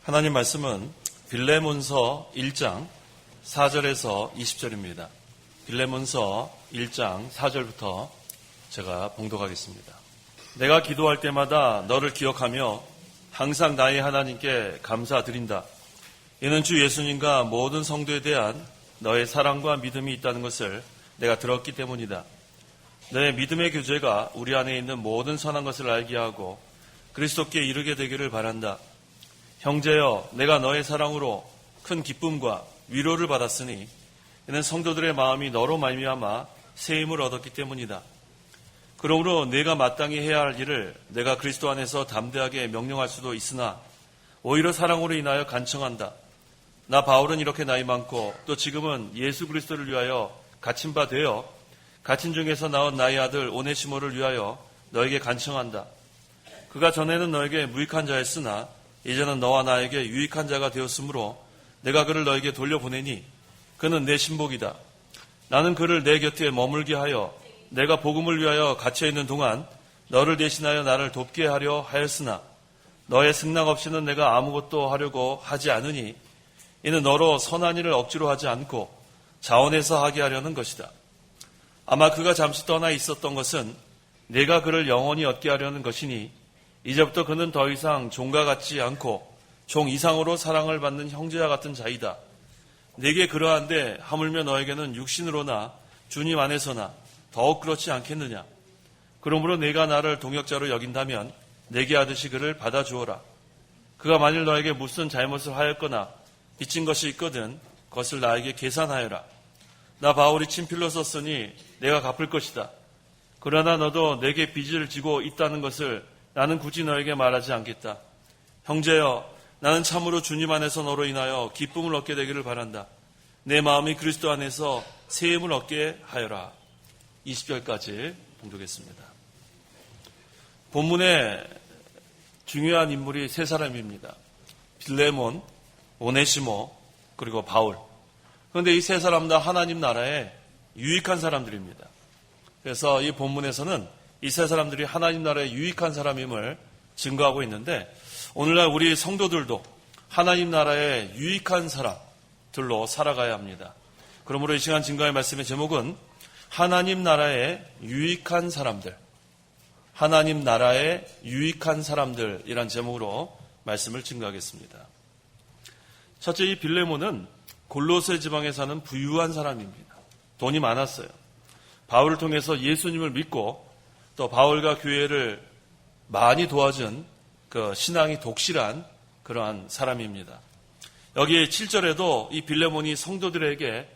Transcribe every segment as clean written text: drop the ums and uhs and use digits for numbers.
하나님 말씀은 빌레몬서 1장 4절에서 20절입니다. 빌레몬서 1장 4절부터 제가 봉독하겠습니다. 내가 기도할 때마다 너를 기억하며 항상 나의 하나님께 감사드린다. 이는 주 예수님과 모든 성도에 대한 너의 사랑과 믿음이 있다는 것을 내가 들었기 때문이다. 너의 믿음의 교제가 우리 안에 있는 모든 선한 것을 알게 하고 그리스도께 이르게 되기를 바란다. 형제여, 내가 너의 사랑으로 큰 기쁨과 위로를 받았으니 이는 성도들의 마음이 너로 말미암아 새 힘을 얻었기 때문이다. 그러므로 내가 마땅히 해야 할 일을 내가 그리스도 안에서 담대하게 명령할 수도 있으나 오히려 사랑으로 인하여 간청한다. 나 바울은 이렇게 나이 많고 또 지금은 예수 그리스도를 위하여 갇힌 바 되어 갇힌 중에서 낳은 나의 아들 오네시모를 위하여 너에게 간청한다. 그가 전에는 너에게 무익한 자였으나 이제는 너와 나에게 유익한 자가 되었으므로 내가 그를 너에게 돌려보내니 그는 내 신복이다. 나는 그를 내 곁에 머물게 하여 내가 복음을 위하여 갇혀있는 동안 너를 대신하여 나를 돕게 하려 하였으나 너의 승낙 없이는 내가 아무것도 하려고 하지 않으니 이는 너로 선한 일을 억지로 하지 않고 자원해서 하게 하려는 것이다. 아마 그가 잠시 떠나 있었던 것은 내가 그를 영원히 얻게 하려는 것이니 이제부터 그는 더 이상 종과 같지 않고 종 이상으로 사랑을 받는 형제와 같은 자이다. 내게 그러한데 하물며 너에게는 육신으로나 주님 안에서나 더욱 그렇지 않겠느냐. 그러므로 내가 나를 동역자로 여긴다면 내게 하듯이 그를 받아주어라. 그가 만일 너에게 무슨 잘못을 하였거나 빚진 것이 있거든 그것을 나에게 계산하여라. 나 바울이 친필로 썼으니 내가 갚을 것이다. 그러나 너도 내게 빚을 지고 있다는 것을 나는 굳이 너에게 말하지 않겠다. 형제여, 나는 참으로 주님 안에서 너로 인하여 기쁨을 얻게 되기를 바란다. 내 마음이 그리스도 안에서 새 힘을 얻게 하여라. 20절까지 봉독했습니다. 본문의 중요한 인물이 세 사람입니다. 빌레몬, 오네시모, 그리고 바울. 그런데 이 세 사람 다 하나님 나라에 유익한 사람들입니다. 그래서 이 본문에서는 이 세 사람들이 하나님 나라의 유익한 사람임을 증거하고 있는데 오늘날 우리 성도들도 하나님 나라의 유익한 사람들로 살아가야 합니다. 그러므로 이 시간 증거의 말씀의 제목은 하나님 나라의 유익한 사람들, 하나님 나라의 유익한 사람들이란 제목으로 말씀을 증거하겠습니다. 첫째, 이 빌레몬은 골로새 지방에 사는 부유한 사람입니다. 돈이 많았어요. 바울을 통해서 예수님을 믿고 또 바울과 교회를 많이 도와준 그 신앙이 독실한 그러한 사람입니다. 여기 7절에도 이 빌레몬이 성도들에게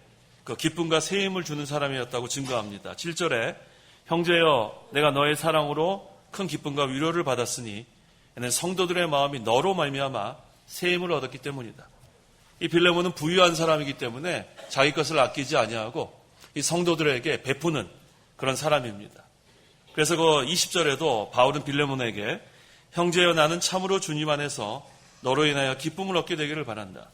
그 기쁨과 새 힘을 주는 사람이었다고 증거합니다. 7절에 형제여, 내가 너의 사랑으로 큰 기쁨과 위로를 받았으니 이는 성도들의 마음이 너로 말미암아 새 힘을 얻었기 때문이다. 이 빌레몬은 부유한 사람이기 때문에 자기 것을 아끼지 아니하고 이 성도들에게 베푸는 그런 사람입니다. 그래서 그 20절에도 바울은 빌레몬에게 형제여, 나는 참으로 주님 안에서 너로 인하여 기쁨을 얻게 되기를 바란다.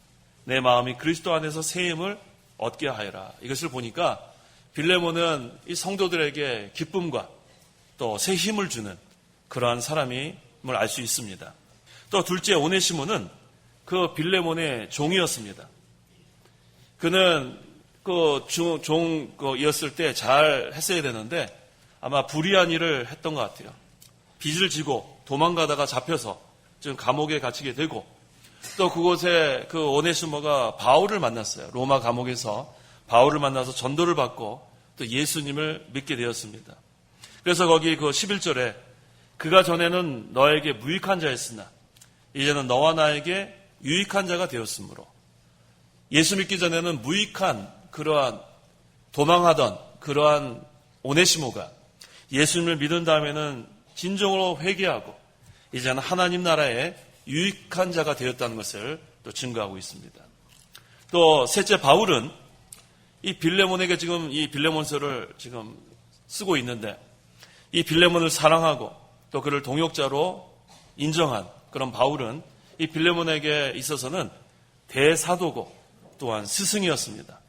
내 마음이 그리스도 안에서 새 힘을 얻게 하여라. 이것을 보니까 빌레몬은 이 성도들에게 기쁨과 또 새 힘을 주는 그러한 사람임을 알 수 있습니다. 또 둘째, 오네시모는 그 빌레몬의 종이었습니다. 그는 그 종이었을 때 잘 했어야 되는데 아마 불의한 일을 했던 것 같아요. 빚을 지고 도망가다가 잡혀서 지금 감옥에 갇히게 되고 또 그곳에 그 오네시모가 바울을 만났어요. 로마 감옥에서 바울을 만나서 전도를 받고 또 예수님을 믿게 되었습니다. 그래서 거기 그 11절에 그가 전에는 너에게 무익한 자였으나 이제는 너와 나에게 유익한 자가 되었으므로 예수 믿기 전에는 무익한 그러한 도망하던 그러한 오네시모가 예수님을 믿은 다음에는 진정으로 회개하고 이제는 하나님 나라의 유익한 자가 되었다는 것을 또 증거하고 있습니다. 또 셋째, 바울은 이 빌레몬에게 지금 이 빌레몬서를 지금 쓰고 있는데 이 빌레몬을 사랑하고 또 그를 동역자로 인정한 그런 바울은 이 빌레몬에게 있어서는 대사도고 또한 스승이었습니다.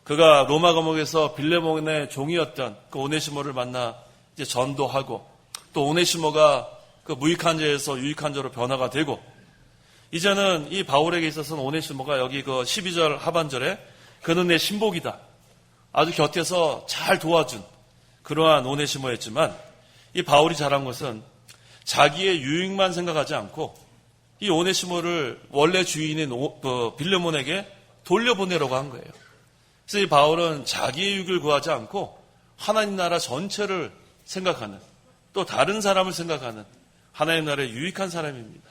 그가 로마 감옥에서 빌레몬의 종이었던 그 오네시모를 만나 이제 전도하고 또 오네시모가 그 무익한 자에서 유익한 자로 변화가 되고 이제는 이 바울에게 있어서는 오네시모가 여기 그 12절 하반절에 그는 내 신복이다. 아주 곁에서 잘 도와준 그러한 오네시모였지만 이 바울이 잘한 것은 자기의 유익만 생각하지 않고 이 오네시모를 원래 주인인 빌레몬에게 돌려보내려고 한 거예요. 그래서 이 바울은 자기의 유익을 구하지 않고 하나님 나라 전체를 생각하는, 또 다른 사람을 생각하는 하나님 나라의 유익한 사람입니다.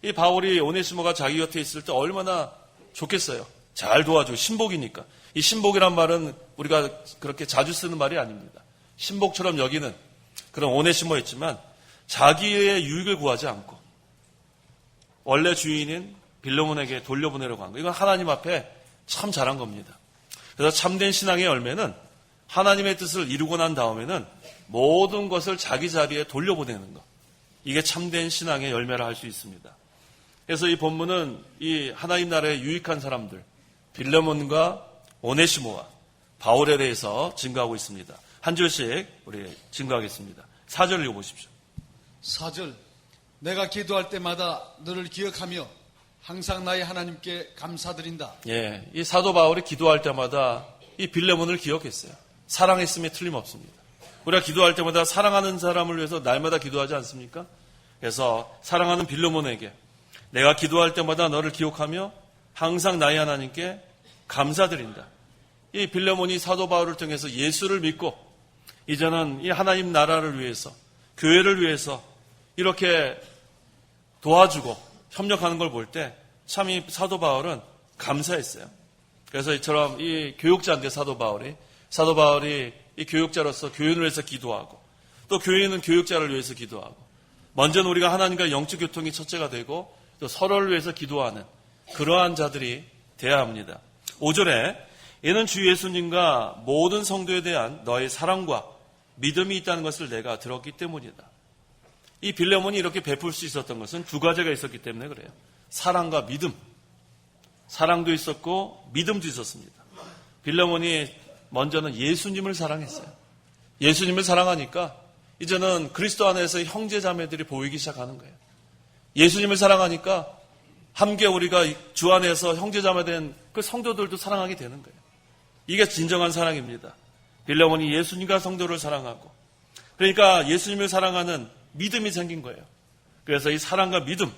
이 바울이 오네시모가 자기 곁에 있을 때 얼마나 좋겠어요. 잘 도와주고, 신복이니까. 이 신복이란 말은 우리가 그렇게 자주 쓰는 말이 아닙니다. 신복처럼 여기는 그런 오네시모였지만 자기의 유익을 구하지 않고 원래 주인인 빌레몬에게 돌려보내려고 한 거예요. 이건 하나님 앞에 참 잘한 겁니다. 그래서 참된 신앙의 열매는 하나님의 뜻을 이루고 난 다음에는 모든 것을 자기 자리에 돌려보내는 것. 이게 참된 신앙의 열매라 할 수 있습니다. 그래서 이 본문은 이 하나님 나라의 유익한 사람들, 빌레몬과 오네시모와 바울에 대해서 증거하고 있습니다. 한 줄씩 우리 증거하겠습니다. 4절 읽어보십시오. 4절 내가 기도할 때마다 너를 기억하며 항상 나의 하나님께 감사드린다. 예, 이 사도 바울이 기도할 때마다 이 빌레몬을 기억했어요. 사랑했음에 틀림없습니다. 우리가 기도할 때마다 사랑하는 사람을 위해서 날마다 기도하지 않습니까? 그래서 사랑하는 빌레몬에게 내가 기도할 때마다 너를 기억하며 항상 나의 하나님께 감사드린다. 이 빌레몬이 사도 바울을 통해서 예수를 믿고 이제는 이 하나님 나라를 위해서, 교회를 위해서 이렇게 도와주고 협력하는 걸 볼 때 참 이 사도 바울은 감사했어요. 그래서 이처럼 이 교육자인데 사도 바울이 이 교육자로서 교인을 위해서 기도하고 또 교인은 교육자를 위해서 기도하고 먼저는 우리가 하나님과 영적 교통이 첫째가 되고 또 서로를 위해서 기도하는 그러한 자들이 되어야 합니다. 5절에 이는 주 예수님과 모든 성도에 대한 너의 사랑과 믿음이 있다는 것을 내가 들었기 때문이다. 이 빌레몬이 이렇게 베풀 수 있었던 것은 두 가지가 있었기 때문에 그래요. 사랑과 믿음. 사랑도 있었고 믿음도 있었습니다. 빌레몬이 먼저는 예수님을 사랑했어요. 예수님을 사랑하니까 이제는 그리스도 안에서 형제 자매들이 보이기 시작하는 거예요. 예수님을 사랑하니까 함께 우리가 주 안에서 형제 자매 된 그 성도들도 사랑하게 되는 거예요. 이게 진정한 사랑입니다. 빌레몬이 예수님과 성도를 사랑하고 그러니까 예수님을 사랑하는 믿음이 생긴 거예요. 그래서 이 사랑과 믿음.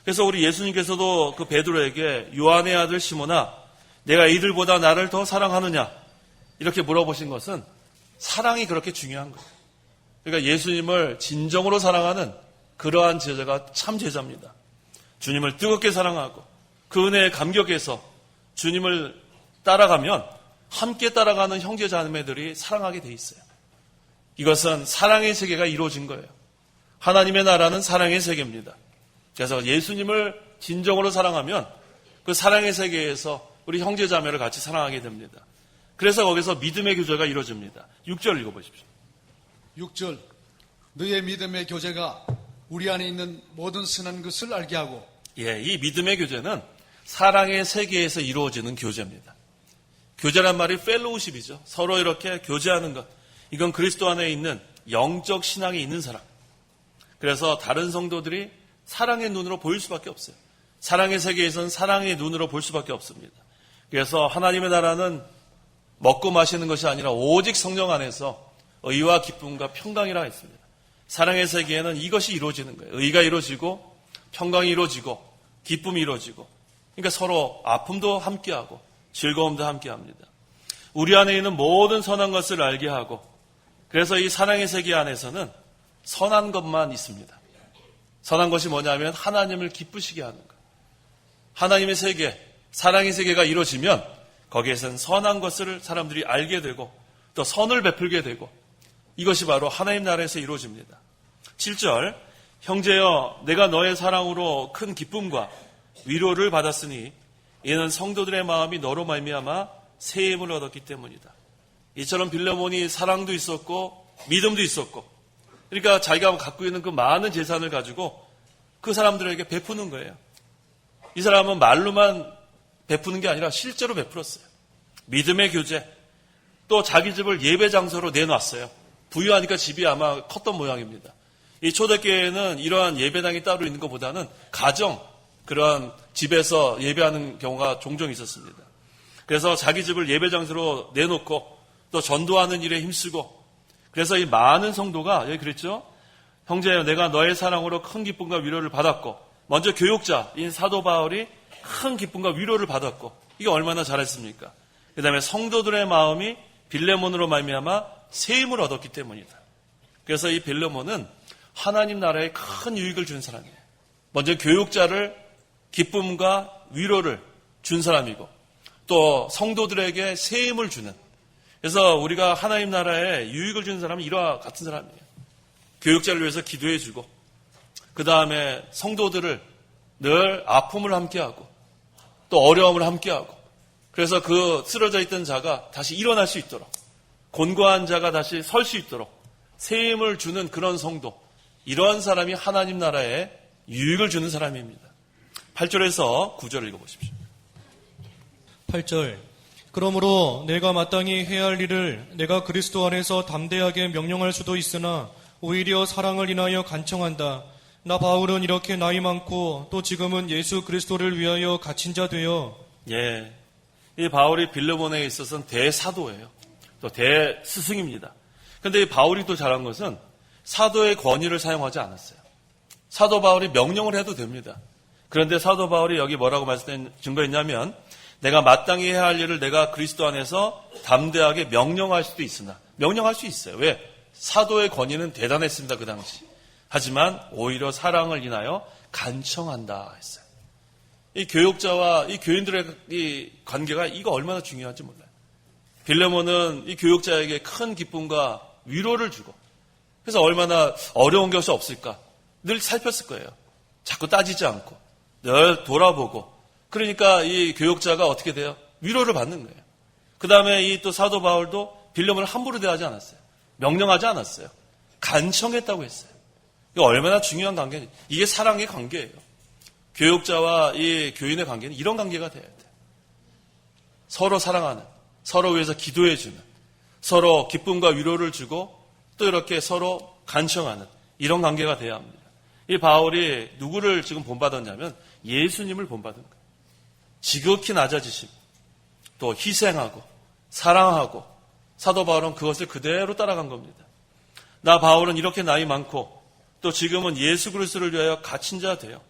그래서 우리 예수님께서도 그 베드로에게 요한의 아들 시몬아 내가 이들보다 나를 더 사랑하느냐 이렇게 물어보신 것은 사랑이 그렇게 중요한 거예요. 그러니까 예수님을 진정으로 사랑하는 그러한 제자가 참 제자입니다. 주님을 뜨겁게 사랑하고 그 은혜에 감격해서 주님을 따라가면 함께 따라가는 형제 자매들이 사랑하게 돼 있어요. 이것은 사랑의 세계가 이루어진 거예요. 하나님의 나라는 사랑의 세계입니다. 그래서 예수님을 진정으로 사랑하면 그 사랑의 세계에서 우리 형제 자매를 같이 사랑하게 됩니다. 그래서 거기서 믿음의 교제가 이루어집니다. 6절 읽어보십시오. 6절 너의 믿음의 교제가 우리 안에 있는 모든 선한 것을 알게 하고 예, 이 믿음의 교제는 사랑의 세계에서 이루어지는 교제입니다. 교제란 말이 펠로우십이죠. 서로 이렇게 교제하는 것. 이건 그리스도 안에 있는 영적 신앙에 있는 사람. 그래서 다른 성도들이 사랑의 눈으로 보일 수밖에 없어요. 사랑의 세계에서는 사랑의 눈으로 볼 수밖에 없습니다. 그래서 하나님의 나라는 먹고 마시는 것이 아니라 오직 성령 안에서 의와 기쁨과 평강이라 했습니다. 사랑의 세계에는 이것이 이루어지는 거예요. 의가 이루어지고 평강이 이루어지고 기쁨이 이루어지고 그러니까 서로 아픔도 함께하고 즐거움도 함께합니다. 우리 안에 있는 모든 선한 것을 알게 하고 그래서 이 사랑의 세계 안에서는 선한 것만 있습니다. 선한 것이 뭐냐면 하나님을 기쁘시게 하는 것. 하나님의 세계, 사랑의 세계가 이루어지면 거기에서는 선한 것을 사람들이 알게 되고 또 선을 베풀게 되고 이것이 바로 하나님 나라에서 이루어집니다. 7절 형제여 내가 너의 사랑으로 큰 기쁨과 위로를 받았으니 이는 성도들의 마음이 너로 말미암아 새 힘을 얻었기 때문이다. 이처럼 빌레몬이 사랑도 있었고 믿음도 있었고 그러니까 자기가 갖고 있는 그 많은 재산을 가지고 그 사람들에게 베푸는 거예요. 이 사람은 말로만 베푸는 게 아니라 실제로 베풀었어요. 믿음의 교제 또 자기 집을 예배 장소로 내놨어요. 부유하니까 집이 아마 컸던 모양입니다. 이 초대교회에는 이러한 예배당이 따로 있는 것보다는 가정 그런 집에서 예배하는 경우가 종종 있었습니다. 그래서 자기 집을 예배 장소로 내놓고 또 전도하는 일에 힘쓰고, 그래서 이 많은 성도가 여기 그랬죠. 형제여, 내가 너의 사랑으로 큰 기쁨과 위로를 받았고, 먼저 교육자인 사도 바울이 큰 기쁨과 위로를 받았고, 이게 얼마나 잘했습니까? 그 다음에 성도들의 마음이 빌레몬으로 말미암아 세임을 얻었기 때문이다. 그래서 이 빌레몬은 하나님 나라에 큰 유익을 준 사람이에요. 먼저 교육자를 기쁨과 위로를 준 사람이고, 또 성도들에게 세임을 주는, 그래서 우리가 하나님 나라에 유익을 주는 사람은 이와 같은 사람이에요. 교육자를 위해서 기도해주고, 그 다음에 성도들을 늘 아픔을 함께하고 또 어려움을 함께하고, 그래서 그 쓰러져 있던 자가 다시 일어날 수 있도록, 곤고한 자가 다시 설 수 있도록 세임을 주는 그런 성도, 이러한 사람이 하나님 나라에 유익을 주는 사람입니다. 8절에서 9절을 읽어보십시오. 8절. 그러므로 내가 마땅히 해야 할 일을 내가 그리스도 안에서 담대하게 명령할 수도 있으나 오히려 사랑을 인하여 간청한다. 나 바울은 이렇게 나이 많고 또 지금은 예수 그리스도를 위하여 갇힌 자 되어. 예, 이 바울이 빌레몬에 있어서는 대사도예요. 또 대스승입니다. 그런데 이 바울이 또 잘한 것은 사도의 권위를 사용하지 않았어요. 사도 바울이 명령을 해도 됩니다. 그런데 사도 바울이 여기 뭐라고 증거했냐면, 내가 마땅히 해야 할 일을 내가 그리스도 안에서 담대하게 명령할 수도 있으나, 명령할 수 있어요. 왜? 사도의 권위는 대단했습니다, 그 당시. 하지만 오히려 사랑을 인하여 간청한다 했어요. 이 교육자와 이 교인들의 이 관계가 이거 얼마나 중요한지 몰라요. 빌레몬은 이 교육자에게 큰 기쁨과 위로를 주고, 그래서 얼마나 어려운 것이 없을까 늘 살폈을 거예요. 자꾸 따지지 않고 늘 돌아보고, 그러니까 이 교육자가 어떻게 돼요? 위로를 받는 거예요. 그 다음에 이 또 사도 바울도 빌레몬을 함부로 대하지 않았어요. 명령하지 않았어요. 간청했다고 했어요. 이거 얼마나 중요한 관계인지. 이게 사랑의 관계예요. 교육자와 이 교인의 관계는 이런 관계가 돼야 돼요. 서로 사랑하는, 서로 위해서 기도해주는, 서로 기쁨과 위로를 주고 또 이렇게 서로 간청하는 이런 관계가 돼야 합니다. 이 바울이 누구를 지금 본받았냐면 예수님을 본받은 거예요. 지극히 낮아지심, 또 희생하고 사랑하고, 사도 바울은 그것을 그대로 따라간 겁니다. 나 바울은 이렇게 나이 많고 또 지금은 예수 그리스도를 위하여 갇힌 자 돼요.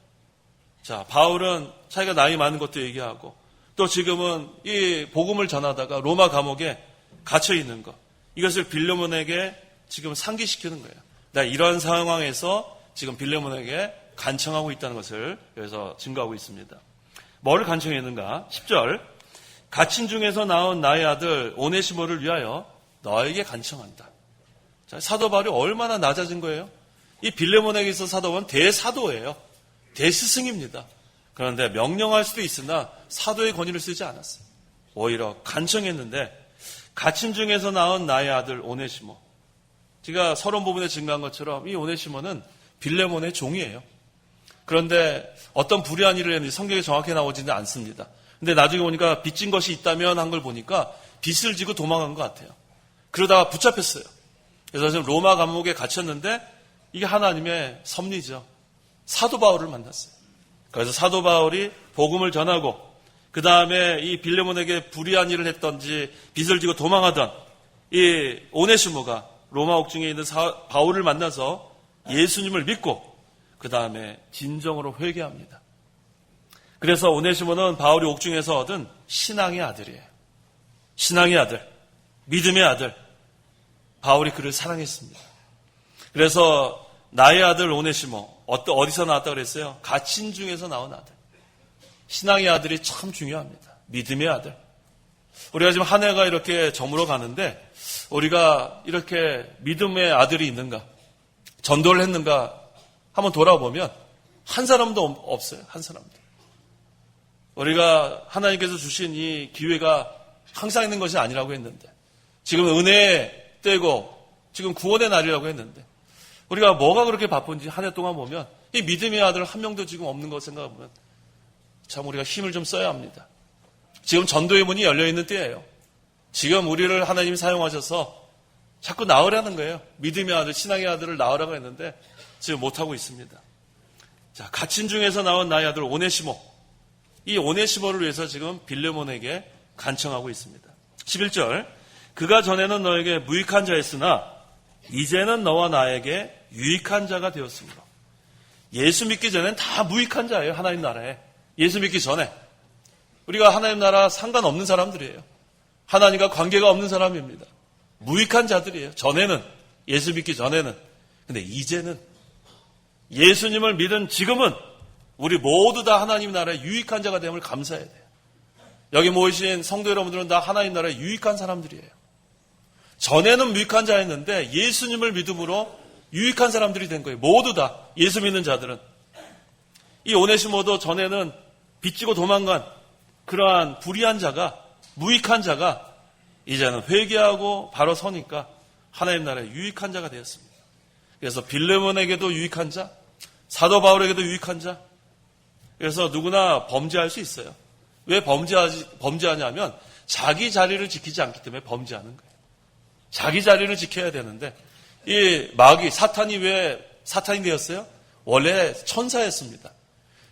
자, 바울은 자기가 나이 많은 것도 얘기하고 또 지금은 이 복음을 전하다가 로마 감옥에 갇혀 있는 것, 이것을 빌레몬에게 지금 상기시키는 거예요. 나 이러한 상황에서 지금 빌레몬에게 간청하고 있다는 것을 여기서 증거하고 있습니다. 뭐를 간청했는가? 10절. 갇힌 중에서 나온 나의 아들 오네시모를 위하여 너에게 간청한다. 자, 사도 바울이 얼마나 낮아진 거예요? 이 빌레몬에게 있어서 사도 바울은 대사도예요. 대스승입니다. 그런데 명령할 수도 있으나 사도의 권위를 쓰지 않았어요. 오히려 간청했는데, 갇힌 중에서 나온 나의 아들 오네시모. 제가 서론 부분에 증거한 것처럼 이 오네시모는 빌레몬의 종이에요. 그런데 어떤 불의한 일을 했는지 성경에 정확히 나오지는 않습니다. 근데 나중에 보니까 빚진 것이 있다면 한 걸 보니까 빚을 지고 도망간 것 같아요. 그러다가 붙잡혔어요. 그래서 지금 로마 감옥에 갇혔는데 이게 하나님의 섭리죠. 사도 바울을 만났어요. 그래서 사도 바울이 복음을 전하고, 그 다음에 이 빌레몬에게 불의한 일을 했던지 빚을 지고 도망하던 이 오네시모가 로마 옥중에 있는 바울을 만나서 예수님을 믿고 그 다음에 진정으로 회개합니다. 그래서 오네시모는 바울이 옥중에서 얻은 신앙의 아들이에요. 신앙의 아들, 믿음의 아들. 바울이 그를 사랑했습니다. 그래서 나의 아들 오네시모, 어디서 나왔다고 그랬어요? 갇힌 중에서 나온 아들. 신앙의 아들이 참 중요합니다. 믿음의 아들. 우리가 지금 한 해가 이렇게 저물어 가는데 우리가 이렇게 믿음의 아들이 있는가, 전도를 했는가 한번 돌아보면 한 사람도 없어요. 한 사람도. 우리가 하나님께서 주신 이 기회가 항상 있는 것이 아니라고 했는데, 지금 은혜의 때고 지금 구원의 날이라고 했는데, 우리가 뭐가 그렇게 바쁜지 한 해 동안 보면 이 믿음의 아들 한 명도 지금 없는 것 생각해보면 참 우리가 힘을 좀 써야 합니다. 지금 전도의 문이 열려있는 때예요. 지금 우리를 하나님이 사용하셔서 자꾸 나으라는 거예요. 믿음의 아들, 신앙의 아들을 낳으라고 했는데 지금 못하고 있습니다. 자, 갇힌 중에서 나온 나의 아들 오네시모. 이 오네시모를 위해서 지금 빌레몬에게 간청하고 있습니다. 11절. 그가 전에는 너에게 무익한 자였으나 이제는 너와 나에게 유익한 자가 되었으므로. 예수 믿기 전엔 다 무익한 자예요. 하나님 나라에. 예수 믿기 전에. 우리가 하나님 나라 상관없는 사람들이에요. 하나님과 관계가 없는 사람입니다. 무익한 자들이에요. 전에는. 예수 믿기 전에는. 근데 이제는 예수님을 믿은 지금은 우리 모두 다 하나님 나라의 유익한 자가 됨을 감사해야 돼요. 여기 모이신 성도 여러분들은 다 하나님 나라의 유익한 사람들이에요. 전에는 무익한 자였는데 예수님을 믿음으로 유익한 사람들이 된 거예요. 모두 다 예수 믿는 자들은. 이 오네시모도 전에는 빚지고 도망간 그러한 불의한 자가, 무익한 자가 이제는 회개하고 바로 서니까 하나님 나라의 유익한 자가 되었습니다. 그래서 빌레몬에게도 유익한 자, 사도 바울에게도 유익한 자. 그래서 누구나 범죄할 수 있어요. 왜 범죄하냐면 자기 자리를 지키지 않기 때문에 범죄하는 거예요. 자기 자리를 지켜야 되는데 이 마귀, 사탄이 왜 사탄이 되었어요? 원래 천사였습니다.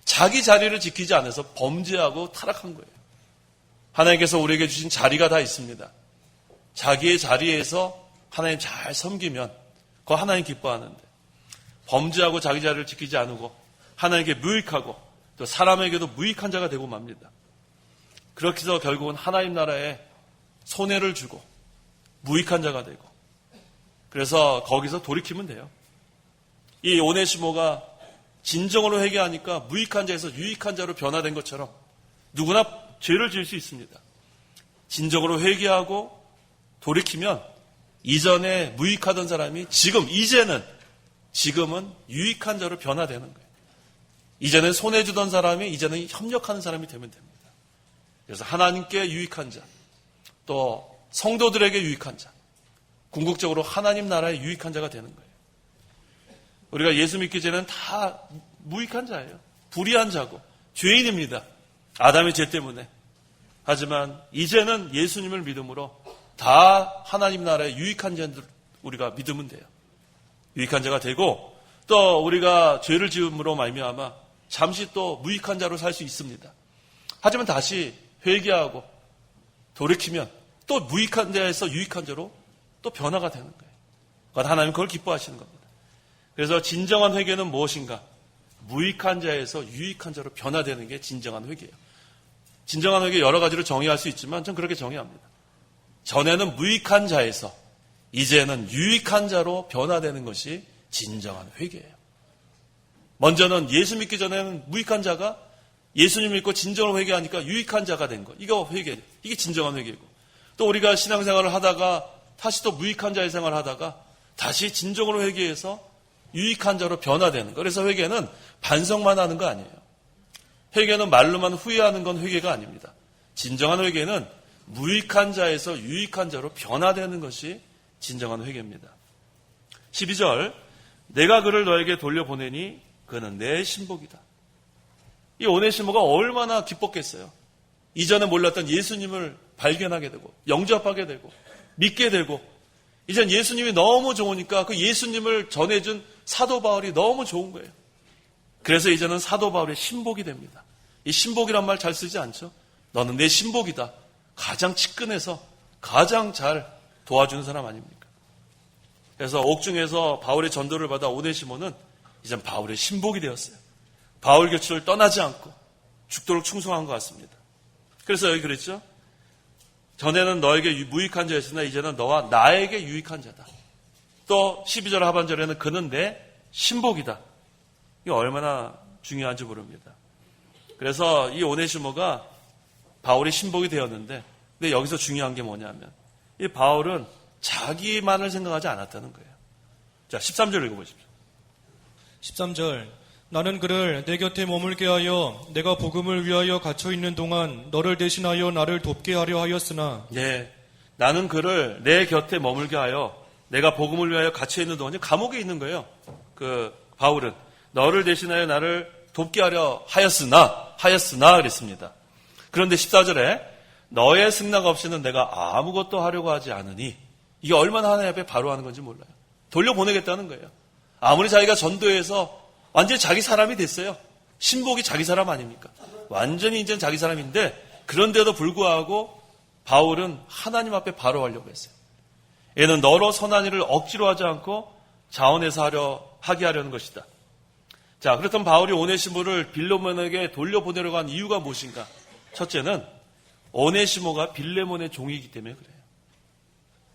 자기 자리를 지키지 않아서 범죄하고 타락한 거예요. 하나님께서 우리에게 주신 자리가 다 있습니다. 자기의 자리에서 하나님 잘 섬기면 그거 하나님 기뻐하는데 범죄하고 자기 자리를 지키지 않고 하나님께 무익하고 또 사람에게도 무익한 자가 되고 맙니다. 그렇게 해서 결국은 하나님 나라에 손해를 주고 무익한 자가 되고 그래서 거기서 돌이키면 돼요. 이 오네시모가 진정으로 회개하니까 무익한 자에서 유익한 자로 변화된 것처럼 누구나 죄를 지을 수 있습니다. 진정으로 회개하고 돌이키면 이전에 무익하던 사람이 지금은 유익한 자로 변화되는 거예요. 이전에 손해주던 사람이 이제는 협력하는 사람이 되면 됩니다. 그래서 하나님께 유익한 자, 또 성도들에게 유익한 자, 궁극적으로 하나님 나라의 유익한 자가 되는 거예요. 우리가 예수 믿기 전에는 다 무익한 자예요. 불의한 자고 죄인입니다. 아담의 죄 때문에. 하지만 이제는 예수님을 믿음으로 다 하나님 나라의 유익한 자들 우리가 믿으면 돼요. 유익한 자가 되고 또 우리가 죄를 지음으로 말미암아 잠시 또 무익한 자로 살 수 있습니다. 하지만 다시 회개하고 돌이키면 또 무익한 자에서 유익한 자로 또 변화가 되는 거예요. 하나님 그걸 기뻐하시는 겁니다. 그래서 진정한 회개는 무엇인가? 무익한 자에서 유익한 자로 변화되는 게 진정한 회개예요. 진정한 회개 여러 가지로 정의할 수 있지만 전 그렇게 정의합니다. 전에는 무익한 자에서 이제는 유익한 자로 변화되는 것이 진정한 회개예요. 먼저는 예수 믿기 전에는 무익한 자가 예수님 믿고 진정으로 회개하니까 유익한 자가 된 거. 이거 회개. 이게 진정한 회개고. 또 우리가 신앙생활을 하다가 다시 또 무익한 자의 생활을 하다가 다시 진정으로 회개해서 유익한 자로 변화되는 거. 그래서 회개는 반성만 하는 거 아니에요. 회개는 말로만 후회하는 건 회개가 아닙니다. 진정한 회개는 무익한 자에서 유익한 자로 변화되는 것이 진정한 회개입니다. 12절 내가 그를 너에게 돌려보내니 그는 내 신복이다. 이 오네시모가 얼마나 기뻤겠어요. 이전에 몰랐던 예수님을 발견하게 되고 영접하게 되고 믿게 되고 이젠 예수님이 너무 좋으니까 그 예수님을 전해준 사도 바울이 너무 좋은 거예요. 그래서 이제는 사도 바울의 신복이 됩니다. 이 신복이란 말 잘 쓰지 않죠? 너는 내 신복이다. 가장 측근해서 가장 잘 도와주는 사람 아닙니까? 그래서 옥중에서 바울의 전도를 받아 오네시모는 이젠 바울의 신복이 되었어요. 바울 곁을 떠나지 않고 죽도록 충성한 것 같습니다. 그래서 여기 그랬죠? 전에는 너에게 무익한 자였으나 이제는 너와 나에게 유익한 자다. 또 12절 하반절에는 그는 내 신복이다. 이게 얼마나 중요한지 모릅니다. 그래서 이 오네시모가 바울의 신복이 되었는데 근데 여기서 중요한 게 뭐냐면 이 바울은 자기만을 생각하지 않았다는 거예요. 자, 13절 읽어보십시오. 13절 나는 그를 내 곁에 머물게 하여 내가 복음을 위하여 갇혀 있는 동안 너를 대신하여 나를 돕게 하려 하였으나 네, 나는 그를 내 곁에 머물게 하여 내가 복음을 위하여 갇혀 있는 동안 감옥에 있는 거예요. 그 바울은 너를 대신하여 나를 돕게 하려 하였으나 그랬습니다. 그런데 14절에 너의 승낙 없이는 내가 아무것도 하려고 하지 않으니 이게 얼마나 하나님 앞에 바로 하는 건지 몰라요. 돌려보내겠다는 거예요. 아무리 자기가 전도해서 완전히 자기 사람이 됐어요. 신복이 자기 사람 아닙니까? 완전히 이제 자기 사람인데 그런데도 불구하고 바울은 하나님 앞에 바로 하려고 했어요. 얘는 너로 선한 일을 억지로 하지 않고 자원해서 하게 하려는 것이다. 자, 그렇다면 바울이 오네시모를 빌레몬에게 돌려보내려고 한 이유가 무엇인가? 첫째는 오네시모가 빌레몬의 종이기 때문에 그래요.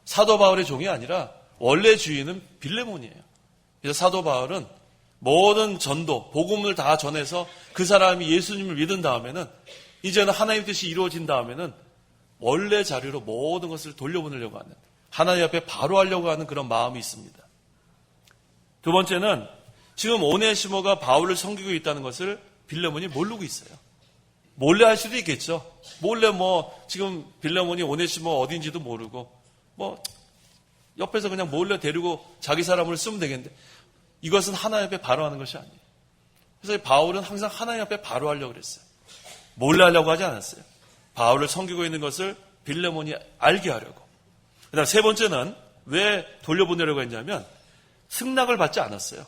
사도 바울의 종이 아니라 원래 주인은 빌레몬이에요. 그래서 사도 바울은 모든 전도, 복음을 다 전해서 그 사람이 예수님을 믿은 다음에는 이제는 하나님 뜻이 이루어진 다음에는 원래 자리로 모든 것을 돌려보내려고 하는, 하나님 앞에 바로 하려고 하는 그런 마음이 있습니다. 두 번째는 지금 오네시모가 바울을 섬기고 있다는 것을 빌레몬이 모르고 있어요. 몰래 할 수도 있겠죠. 몰래 지금 빌레몬이 오네시모 어딘지도 모르고 옆에서 그냥 몰래 데리고 자기 사람을 쓰면 되겠는데 이것은 하나님 앞에 바로 하는 것이 아니에요. 그래서 바울은 항상 하나님 앞에 바로 하려고 그랬어요. 몰래 하려고 하지 않았어요. 바울을 섬기고 있는 것을 빌레몬이 알게 하려고. 그다음 세 번째는 왜 돌려보내려고 했냐면 승낙을 받지 않았어요.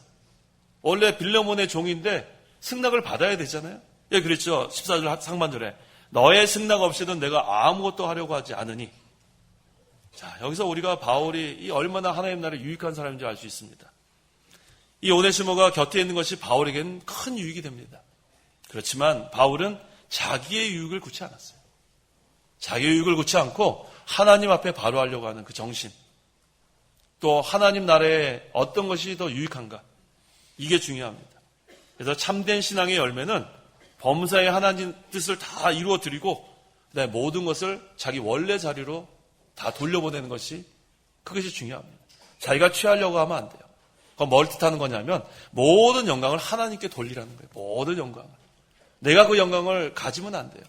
원래 빌레몬의 종인데 승낙을 받아야 되잖아요. 예, 그랬죠. 14절 상반절에 너의 승낙 없이는 내가 아무것도 하려고 하지 않으니. 자, 여기서 우리가 바울이 얼마나 하나님 나라에 유익한 사람인지 알 수 있습니다. 이 오네시모가 곁에 있는 것이 바울에게는 큰 유익이 됩니다. 그렇지만 바울은 자기의 유익을 굳지 않았어요. 자기의 유익을 굳지 않고 하나님 앞에 바로 하려고 하는 그 정신, 또 하나님 나라에 어떤 것이 더 유익한가, 이게 중요합니다. 그래서 참된 신앙의 열매는 범사의 하나님 뜻을 다 이루어드리고 그다음에 모든 것을 자기 원래 자리로 다 돌려보내는 것이, 그것이 중요합니다. 자기가 취하려고 하면 안 돼요. 그건 뭘 뜻하는 거냐면 모든 영광을 하나님께 돌리라는 거예요. 모든 영광을. 내가 그 영광을 가지면 안 돼요.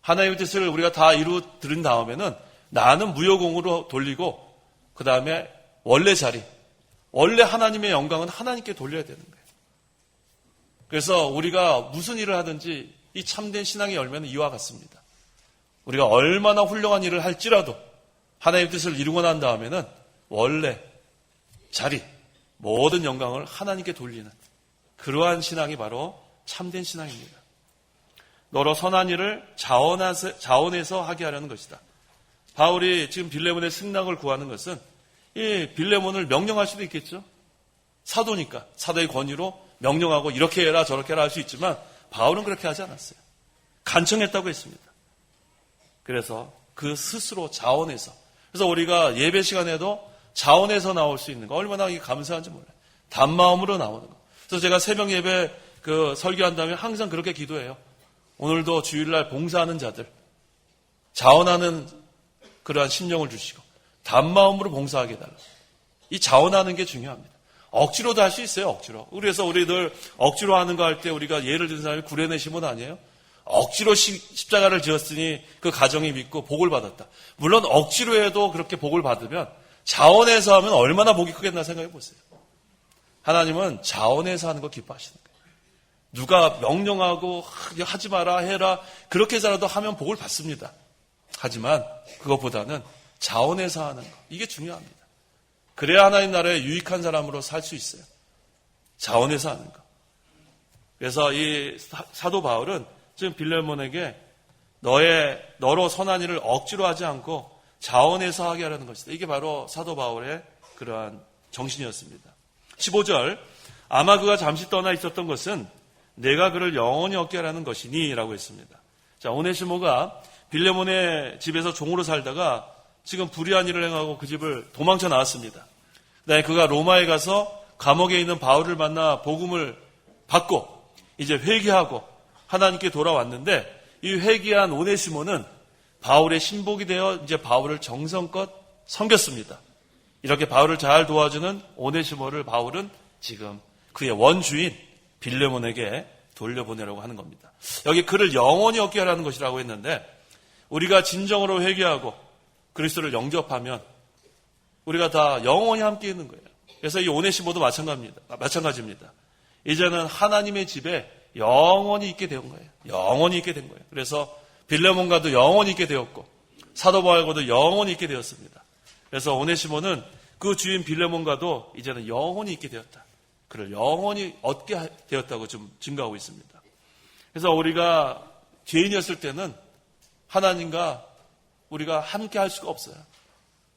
하나님의 뜻을 우리가 다 이루어드린 다음에는 나는 무효공으로 돌리고 그 다음에 원래 자리, 원래 하나님의 영광은 하나님께 돌려야 되는 거예요. 그래서 우리가 무슨 일을 하든지 이 참된 신앙의 열매는 이와 같습니다. 우리가 얼마나 훌륭한 일을 할지라도 하나님의 뜻을 이루고 난 다음에는 원래 자리, 모든 영광을 하나님께 돌리는 그러한 신앙이 바로 참된 신앙입니다. 너로 선한 일을 자원해서 하게 하려는 것이다. 바울이 지금 빌레몬의 승낙을 구하는 것은 이 빌레몬을 명령할 수도 있겠죠. 사도니까 사도의 권위로 명령하고 이렇게 해라 저렇게 해라 할 수 있지만 바울은 그렇게 하지 않았어요. 간청했다고 했습니다. 그래서 그 스스로 자원해서, 그래서 우리가 예배 시간에도 자원해서 나올 수 있는 거 얼마나 감사한지 몰라요. 단마음으로 나오는 거. 그래서 제가 새벽 예배 설교한다면 항상 그렇게 기도해요. 오늘도 주일날 봉사하는 자들, 자원하는 그러한 심령을 주시고 단마음으로 봉사하게 해달라. 이 자원하는 게 중요합니다. 억지로도 할 수 있어요. 억지로. 그래서 우리들 억지로 하는 거 할 때 우리가 예를 든 사람이 구레네시몬 아니에요? 억지로 십자가를 지었으니 그 가정이 믿고 복을 받았다. 물론 억지로 해도 그렇게 복을 받으면 자원해서 하면 얼마나 복이 크겠나 생각해 보세요. 하나님은 자원해서 하는 거 기뻐하시는 거예요. 누가 명령하고 하지 마라 해라 그렇게 해서라도 하면 복을 받습니다. 하지만 그것보다는 자원해서 하는 거, 이게 중요합니다. 그래야 하나님 나라에 유익한 사람으로 살 수 있어요. 자원해서 하는 거. 그래서 이 사도 바울은 지금 빌레몬에게 너로 선한 일을 억지로 하지 않고 자원해서 하게 하라는 것이다. 이게 바로 사도 바울의 그러한 정신이었습니다. 15절, 아마 그가 잠시 떠나 있었던 것은 내가 그를 영원히 얻게 하라는 것이니 라고 했습니다. 자, 오네시모가 빌레몬의 집에서 종으로 살다가 지금 불의한 일을 행하고 그 집을 도망쳐 나왔습니다. 그다음에 그가 로마에 가서 감옥에 있는 바울을 만나 복음을 받고 이제 회개하고 하나님께 돌아왔는데 이 회개한 오네시모는 바울의 신복이 되어 이제 바울을 정성껏 섬겼습니다. 이렇게 바울을 잘 도와주는 오네시모를 바울은 지금 그의 원주인 빌레몬에게 돌려보내려고 하는 겁니다. 여기 그를 영원히 얻게 하라는 것이라고 했는데 우리가 진정으로 회개하고 그리스도를 영접하면 우리가 다 영원히 함께 있는 거예요. 그래서 이 오네시모도 마찬가지입니다. 이제는 하나님의 집에 영원히 있게 된 거예요. 영원히 있게 된 거예요. 그래서 빌레몬과도 영원히 있게 되었고 사도 바울과도 영원히 있게 되었습니다. 그래서 오네시모는 그 주인 빌레몬과도 이제는 영원히 있게 되었다. 그를 영원히 얻게 되었다고 좀 증거하고 있습니다. 그래서 우리가 죄인이었을 때는 하나님과 우리가 함께 할 수가 없어요.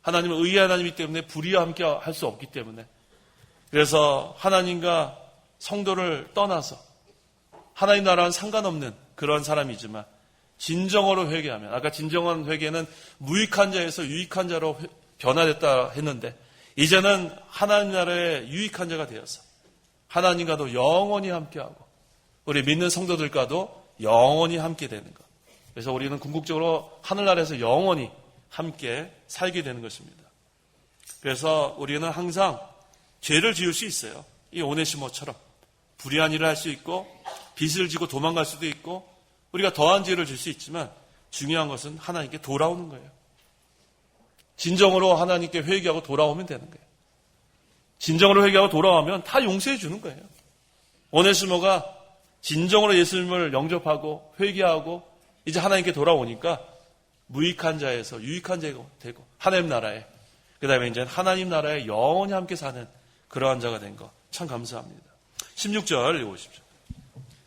하나님은 의의 하나님이기 때문에 불의와 함께 할 수 없기 때문에, 그래서 하나님과 성도를 떠나서 하나님 나라와는 상관없는 그런 사람이지만 진정으로 회개하면, 아까 진정한 회개는 무익한 자에서 유익한 자로 변화됐다 했는데, 이제는 하나님 나라의 유익한 자가 되어서 하나님과도 영원히 함께하고 우리 믿는 성도들과도 영원히 함께 되는 것. 그래서 우리는 궁극적으로 하늘나라에서 영원히 함께 살게 되는 것입니다. 그래서 우리는 항상 죄를 지을 수 있어요. 이 오네시모처럼 불의한 일을 할 수 있고 빚을 지고 도망갈 수도 있고 우리가 더한 죄를 질 수 있지만, 중요한 것은 하나님께 돌아오는 거예요. 진정으로 하나님께 회개하고 돌아오면 되는 거예요. 진정으로 회개하고 돌아오면 다 용서해 주는 거예요. 오네시모가 진정으로 예수님을 영접하고 회개하고 이제 하나님께 돌아오니까 무익한 자에서 유익한 자가 되고 하나님 나라에, 그 다음에 이제 하나님 나라에 영원히 함께 사는 그러한 자가 된 거 참 감사합니다. 16절 읽어보십시오.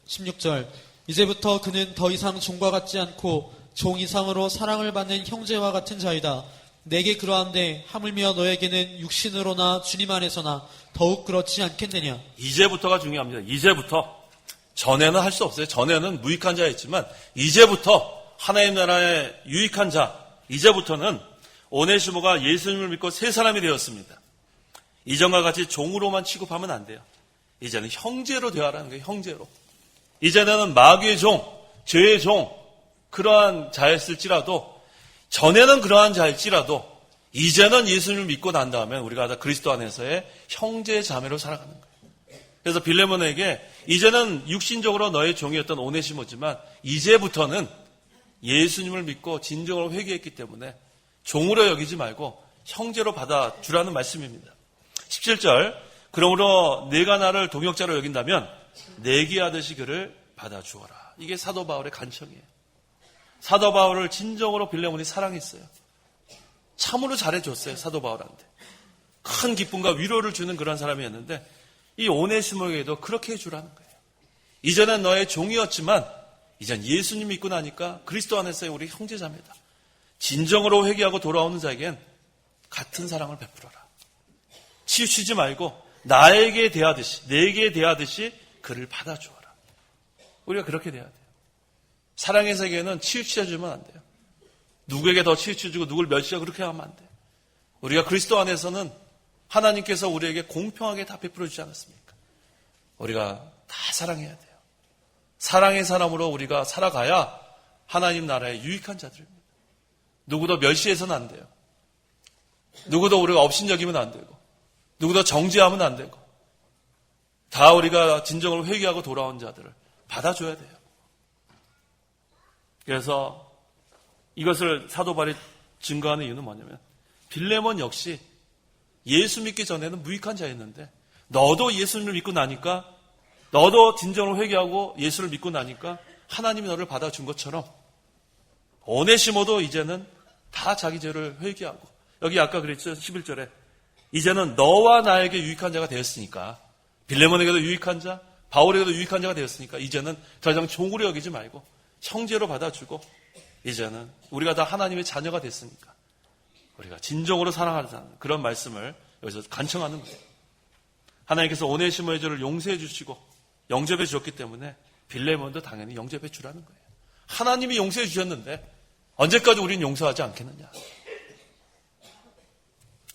16절. 이제부터 그는 더 이상 종과 같지 않고 종 이상으로 사랑을 받는 형제와 같은 자이다. 내게 그러한데 하물며 너에게는 육신으로나 주님 안에서나 더욱 그렇지 않겠느냐. 이제부터가 중요합니다. 이제부터. 전에는 할 수 없어요. 전에는 무익한 자였지만 이제부터 하나님 나라의 유익한 자, 이제부터는 오네시모가 예수님을 믿고 새 사람이 되었습니다. 이전과 같이 종으로만 취급하면 안 돼요. 이제는 형제로 대하라는 거예요. 형제로. 이제는 마귀의 종, 죄의 종, 그러한 자였을지라도, 전에는 그러한 자일지라도 이제는 예수님을 믿고 난 다음에 우리가 다 그리스도 안에서의 형제 자매로 살아가는 거예요. 그래서 빌레몬에게 이제는 육신적으로 너의 종이었던 오네시모지만 이제부터는 예수님을 믿고 진정으로 회개했기 때문에 종으로 여기지 말고 형제로 받아주라는 말씀입니다. 17절. 그러므로 내가 나를 동역자로 여긴다면 내게 하듯이 그를 받아주어라. 이게 사도 바울의 간청이에요. 사도 바울을 진정으로 빌레몬이 사랑했어요. 참으로 잘해줬어요. 사도 바울한테 큰 기쁨과 위로를 주는 그런 사람이었는데, 이 오네시모에게도 그렇게 해주라는 거예요. 이전엔 너의 종이었지만 이젠 예수님 믿고 나니까 그리스도 안에서의 우리 형제자매다. 진정으로 회개하고 돌아오는 자에겐 같은 사랑을 베풀어라. 치우치지 말고 나에게 대하듯이, 내게 대하듯이 그를 받아주어라. 우리가 그렇게 돼야 돼요. 사랑의 세계는 치우쳐주면 안 돼요. 누구에게 더 치우쳐주고 누구를 멸시하고 그렇게 하면 안 돼요. 우리가 그리스도 안에서는 하나님께서 우리에게 공평하게 다 베풀어 주지 않았습니까? 우리가 다 사랑해야 돼요. 사랑의 사람으로 우리가 살아가야 하나님 나라의 유익한 자들입니다. 누구도 멸시해서는 안 돼요. 누구도 우리가 업신여기면 안 되고, 누구도 정죄하면 안 되고, 다 우리가 진정으로 회개하고 돌아온 자들을 받아줘야 돼요. 그래서 이것을 사도 바울이 증거하는 이유는 뭐냐면, 빌레몬 역시 예수 믿기 전에는 무익한 자였는데 너도 예수님을 믿고 나니까, 너도 진정으로 회개하고 예수를 믿고 나니까 하나님이 너를 받아준 것처럼 오네시모도 이제는 다 자기 죄를 회개하고, 여기 아까 그랬죠. 11절에 이제는 너와 나에게 유익한 자가 되었으니까, 빌레몬에게도 유익한 자, 바울에게도 유익한 자가 되었으니까 이제는 더 이상 종으로 여기지 말고 형제로 받아주고, 이제는 우리가 다 하나님의 자녀가 됐으니까 우리가 진정으로 사랑하자는 그런 말씀을 여기서 간청하는 거예요. 하나님께서 오네시모의 죄를 용서해 주시고 영접해 주셨기 때문에 빌레몬도 당연히 영접해 주라는 거예요. 하나님이 용서해 주셨는데 언제까지 우리는 용서하지 않겠느냐.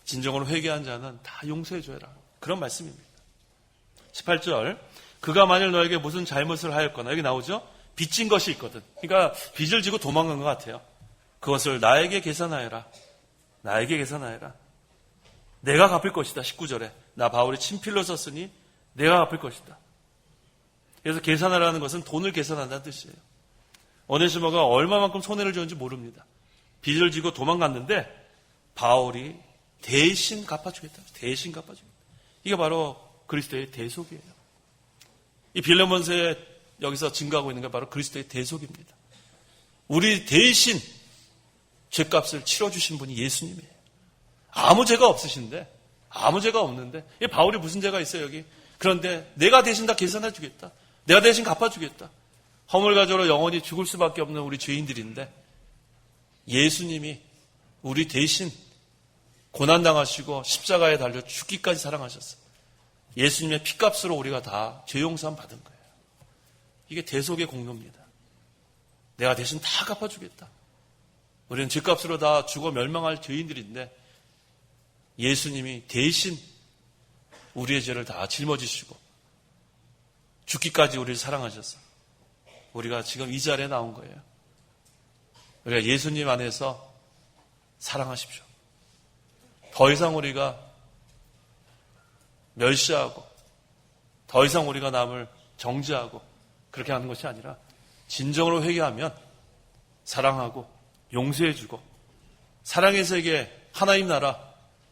진정으로 회개한 자는 다 용서해 줘라. 그런 말씀입니다. 18절. 그가 만일 너에게 무슨 잘못을 하였거나, 여기 나오죠? 빚진 것이 있거든. 그러니까 빚을 지고 도망간 것 같아요. 그것을 나에게 계산하여라. 나에게 계산하여라. 내가 갚을 것이다. 19절에 나 바울이 친필로 썼으니 내가 갚을 것이다. 그래서 계산하라는 것은 돈을 계산한다는 뜻이에요. 오네시모가 얼마만큼 손해를 줬는지 모릅니다. 빚을 지고 도망갔는데 바울이 대신 갚아주겠다. 대신 갚아주겠다. 이게 바로 그리스도의 대속이에요. 이 빌레몬서에 여기서 증거하고 있는 게 바로 그리스도의 대속입니다. 우리 대신 죄값을 치러주신 분이 예수님이에요. 아무 죄가 없으신데, 아무 죄가 없는데, 이 바울이 무슨 죄가 있어요? 여기 그런데 내가 대신 다 계산해 주겠다. 내가 대신 갚아주겠다. 허물 가져로 영원히 죽을 수밖에 없는 우리 죄인들인데 예수님이 우리 대신 고난당하시고 십자가에 달려 죽기까지 사랑하셨어요. 예수님의 피값으로 우리가 다 죄용서함 받은 거예요. 이게 대속의 공로입니다. 내가 대신 다 갚아주겠다. 우리는 죄값으로 다 죽어 멸망할 죄인들인데 예수님이 대신 우리의 죄를 다 짊어지시고 죽기까지 우리를 사랑하셔서 우리가 지금 이 자리에 나온 거예요. 우리가 예수님 안에서 사랑하십시오. 더 이상 우리가 멸시하고 더 이상 우리가 남을 정죄하고 그렇게 하는 것이 아니라 진정으로 회개하면 사랑하고 용서해주고 사랑의 세계 하나님 나라,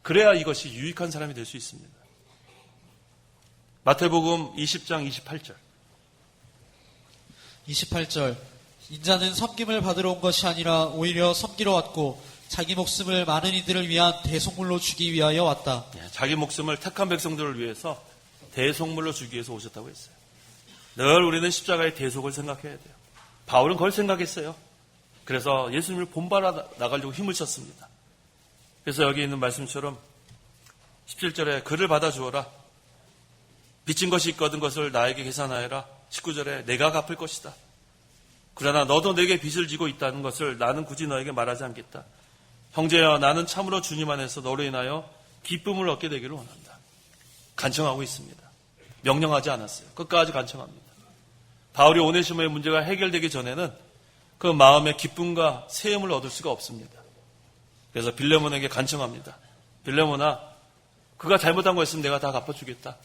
그래야 이것이 유익한 사람이 될 수 있습니다. 마태복음 20장 28절 28절 인자는 섬김을 받으러 온 것이 아니라 오히려 섬기러 왔고 자기 목숨을 많은 이들을 위한 대속물로 주기 위하여 왔다. 자기 목숨을 택한 백성들을 위해서 대속물로 주기 위해서 오셨다고 했어요. 늘 우리는 십자가의 대속을 생각해야 돼요. 바울은 그걸 생각했어요. 그래서 예수님을 본받아 나가려고 힘을 썼습니다. 그래서 여기 있는 말씀처럼 17절에 그를 받아주어라. 빚진 것이 있거든 것을 나에게 계산하여라. 19절에 내가 갚을 것이다. 그러나 너도 내게 빚을 지고 있다는 것을 나는 굳이 너에게 말하지 않겠다. 형제여, 나는 참으로 주님 안에서 너로 인하여 기쁨을 얻게 되기를 원한다. 간청하고 있습니다. 명령하지 않았어요. 끝까지 간청합니다. 바울이 오네시모의 문제가 해결되기 전에는 그 마음의 기쁨과 세움을 얻을 수가 없습니다. 그래서 빌레몬에게 간청합니다. 빌레몬아, 그가 잘못한 거 있으면 내가 다 갚아주겠다.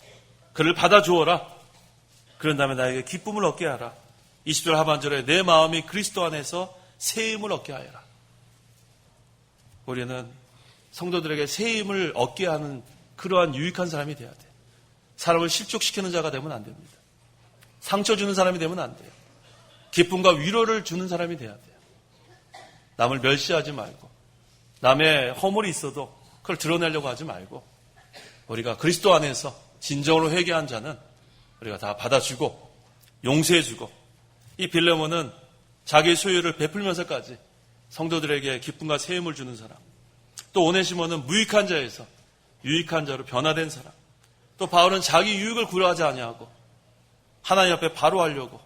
그를 받아주어라. 그런 다음에 나에게 기쁨을 얻게 하라. 20절 하반절에 내 마음이 그리스도 안에서 세임을 얻게 하여라. 우리는 성도들에게 세임을 얻게 하는 그러한 유익한 사람이 돼야 돼요. 사람을 실족시키는 자가 되면 안 됩니다. 상처 주는 사람이 되면 안 돼요. 기쁨과 위로를 주는 사람이 돼야 돼요. 남을 멸시하지 말고 남의 허물이 있어도 그걸 드러내려고 하지 말고 우리가 그리스도 안에서 진정으로 회개한 자는 우리가 다 받아주고 용서해주고 이 빌레몬은 자기의 소유를 베풀면서까지 성도들에게 기쁨과 세움을 주는 사람, 또 오네시모는 무익한 자에서 유익한 자로 변화된 사람, 또 바울은 자기 유익을 구려하지 아니하고 하나님 앞에 바로 하려고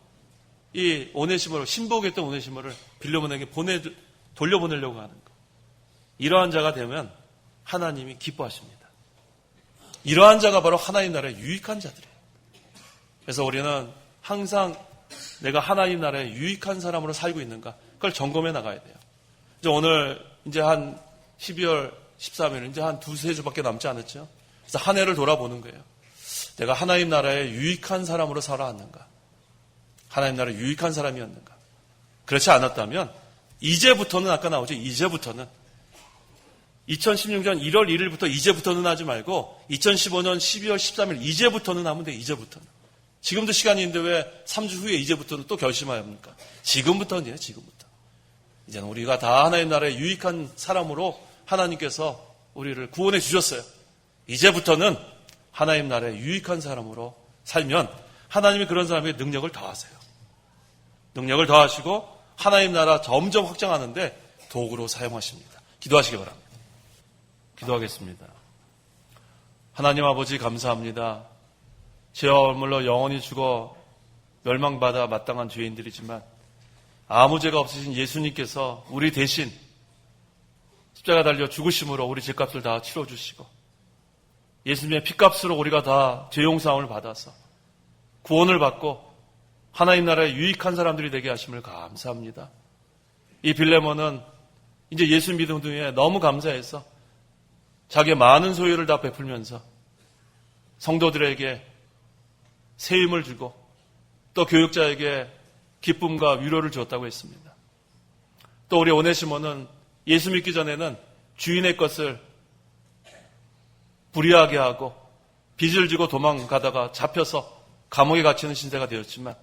이 오네시모를 신복했던 오네시모를 빌레몬에게 돌려보내려고 하는 것. 이러한 자가 되면 하나님이 기뻐하십니다. 이러한 자가 바로 하나님 나라의 유익한 자들이에요. 그래서 우리는 항상 내가 하나님 나라의 유익한 사람으로 살고 있는가 그걸 점검해 나가야 돼요. 이제 오늘 이제 한 12월 13일 이제 한 두세 주밖에 남지 않았죠. 그래서 한 해를 돌아보는 거예요. 내가 하나님 나라의 유익한 사람으로 살아왔는가? 하나님 나라의 유익한 사람이었는가? 그렇지 않았다면 이제부터는 아까 나오죠. 이제부터는 2016년 1월 1일부터 이제부터는 하지 말고 2015년 12월 13일 이제부터는 하면 돼요. 이제부터는. 지금도 시간이 있는데 왜 3주 후에 이제부터는 또 결심해야 합니까? 지금부터는 지금부터. 이제는 우리가 다 하나님 나라의 유익한 사람으로 하나님께서 우리를 구원해 주셨어요. 이제부터는 하나님 나라의 유익한 사람으로 살면 하나님이 그런 사람에게 능력을 더하세요. 능력을 더하시고 하나님 나라 점점 확장하는데 도구로 사용하십니다. 기도하시기 바랍니다. 기도하겠습니다. 하나님 아버지 감사합니다. 죄와 얼물로 영원히 죽어 멸망받아 마땅한 죄인들이지만 아무 죄가 없으신 예수님께서 우리 대신 십자가 달려 죽으심으로 우리 죄값을 다 치러주시고 예수님의 피값으로 우리가 다 죄용서함을 받아서 구원을 받고 하나님 나라의 유익한 사람들이 되게 하심을 감사합니다. 이 빌레몬은 이제 예수 믿음 등에 너무 감사해서 자기의 많은 소유를 다 베풀면서 성도들에게 세임을 주고 또 교육자에게 기쁨과 위로를 주었다고 했습니다. 또 우리 오네시모는 예수 믿기 전에는 주인의 것을 불이하게 하고 빚을 지고 도망가다가 잡혀서 감옥에 갇히는 신세가 되었지만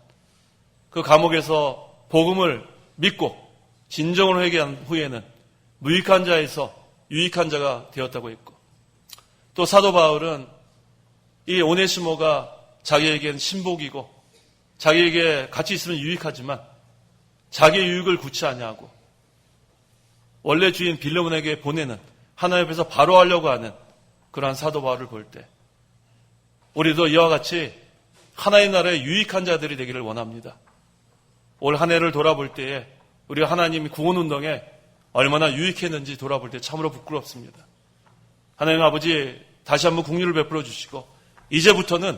그 감옥에서 복음을 믿고 진정으로 회개한 후에는 무익한 자에서 유익한 자가 되었다고 했고 또 사도 바울은 이 오네시모가 자기에겐 신복이고 자기에게 같이 있으면 유익하지만 자기의 유익을 구치 아니하고 원래 주인 빌레몬에게 보내는 하나님 앞에서 바로 하려고 하는 그러한 사도 바울을 볼 때 우리도 이와 같이 하나님 나라의 유익한 자들이 되기를 원합니다. 올 한 해를 돌아볼 때에 우리가 하나님이 구원운동에 얼마나 유익했는지 돌아볼 때 참으로 부끄럽습니다. 하나님 아버지 다시 한번 긍휼을 베풀어 주시고 이제부터는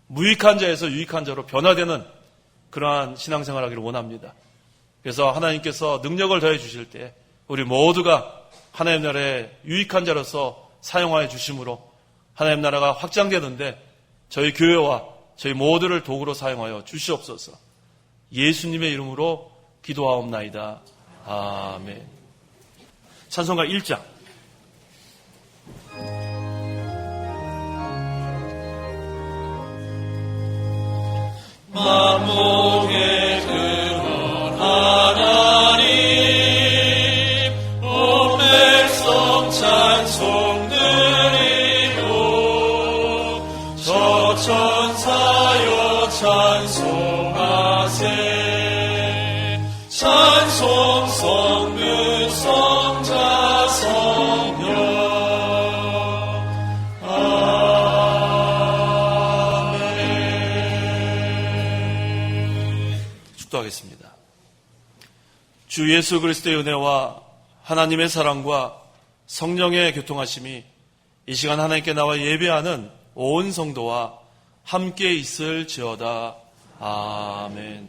무익한 자에서 유익한 자로 변화되는 그러한 신앙생활 하기를 원합니다. 그래서 하나님께서 능력을 더해 주실 때 우리 모두가 하나님 나라의 유익한 자로서 사용하여 주심으로 하나님 나라가 확장되는데 저희 교회와 저희 모두를 도구로 사용하여 주시옵소서. 예수님의 이름으로 기도하옵나이다. 아멘. 찬송가 1장. 만복의 근원 하나님 온 백성 찬송 드리고 저 천사여 찬송하세 찬송 성문 성자 성령 축도하겠습니다. 주 예수 그리스도의 은혜와 하나님의 사랑과 성령의 교통하심이 이 시간 하나님께 나와 예배하는 온 성도와 함께 있을지어다. 아멘.